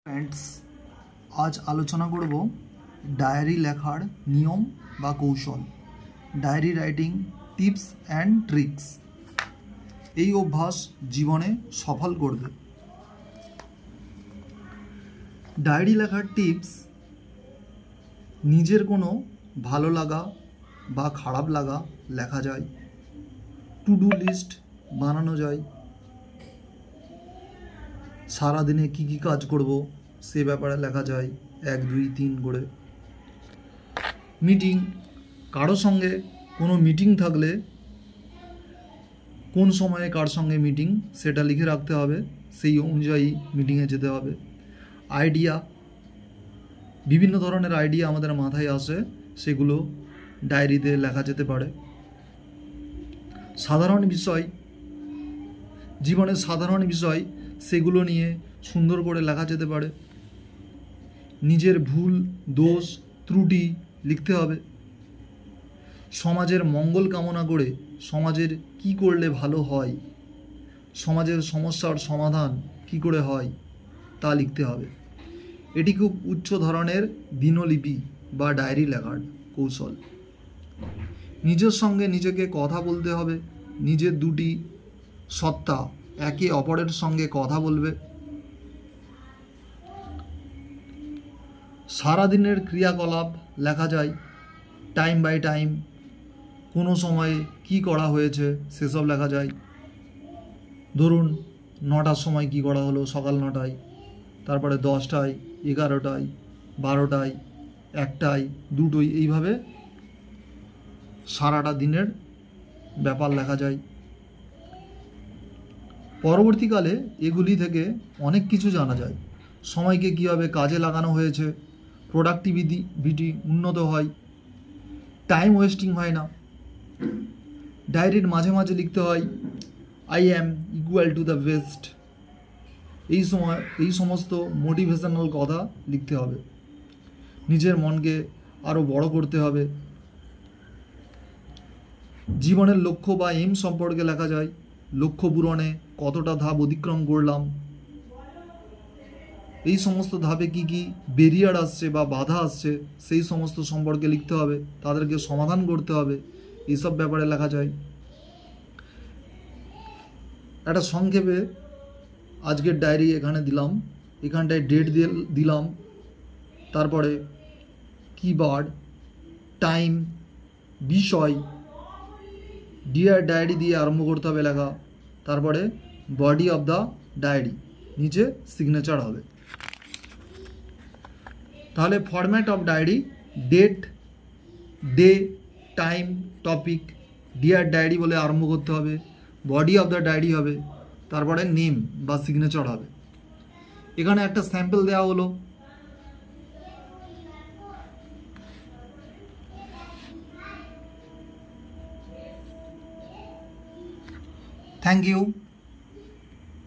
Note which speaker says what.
Speaker 1: Friends आज आलोचना करब डायरी लेखार नियम बा कौशल diary writing tips and tricks এই অভ্যাস জীবনে সফল করবে। ডায়েরি লেখার টিপস নিজের কোনো ভালো লাগা বা খারাপ লাগা লেখা যায়, টু ডু লিস্ট বানানো যায়, সারা দিনে কি কি কাজ করব সে ব্যাপারে লেখা যায় 1 2 3 করে। মিটিং, কারো সঙ্গে কোনো মিটিং থাকলে কোন সময়ে কার সঙ্গে মিটিং সেটা লিখে রাখতে হবে, সেই অনুযায়ী মিটিংয়ে যেতে হবে। আইডিয়া, বিভিন্ন ধরনের আইডিয়া আমাদের মাথায় আসে, সেগুলো ডায়েরিতে লেখা যেতে পারে। সাধারণ বিষয়, জীবনের সাধারণ বিষয় সেগুলো নিয়ে সুন্দর করে লেখা যেতে পারে। নিজের ভুল, দোষ, ত্রুটি লিখতে হবে। সমাজের মঙ্গল কামনা করে সমাজের কি করলে ভালো হয়, সমাজের সমস্যার সমাধান কি করে হয় তা লিখতে হবে। এটি খুব উচ্চ ধরনের দিনলিপি বা ডায়েরি লেখার কৌশল। নিজের সঙ্গে নিজেকে কথা বলতে হবে, নিজের দুটি সত্তা একে অপরের সঙ্গে কথা বলবে। সারাদিনের ক্রিয়াকলাপ লেখা যায়, টাইম বাই টাইম, কোনো সময়ে কি করা হয়েছে সেসব লেখা যায়। ধরুন 9টার সময় কি করা হলো, সকাল 9টায়, তারপরে 10টায়, 11টায়, 12টায়, 1টায়, 2টোয়, এইভাবে সারাটা দিনের ব্যাপার লেখা যায়। পরবর্তীকালে এগুলি থেকে অনেক কিছু জানা যায়। সময়কে কীভাবে কাজে লাগানো হয়েছে, প্রোডাক্টিভিটি উন্নত হয়, টাইম ওয়েস্টিং হয় না। ডায়েরির মাঝে মাঝে লিখতে হয় I am equal to the best, এই সমস্ত মোটিভেশনাল কথা লিখতে হবে। নিজের মনকে আরও বড় করতে হবে। জীবনের লক্ষ্য বা এম সম্পর্কে লেখা যায়, লক্ষ্য পূরণে কতটা ধাপ অতিক্রম করলাম, এই সমস্ত ধাপে কি কি ব্যারিয়ার আসছে বা বাধা আসছে সেই সমস্ত সম্পর্কে লিখতে হবে, তাদেরকে সমাধান করতে হবে, এইসব ব্যাপারে লেখা যায়। একটা সংক্ষেপে আজকের ডায়েরি এখানে দিলাম, এখানটায় ডেট দিলাম, তারপরে কিওয়ার্ড, টাইম, বিষয়, ডিয়ার ডায়েরি দিয়ে আরম্ভ করতে হবে লেখা, তারপরে বডি অফ দ্য ডায়েরি, নিচে সিগনেচার হবে। তাহলে format of diary, date, day, time, topic, dear diary বলে আরম্ভ করতে হবে, বডি অফ দ্য ডায়েরি হবে, তারপরে নেম বা সিগনেচার হবে। এখানে একটা স্যাম্পল দেওয়া হলো। Thank you.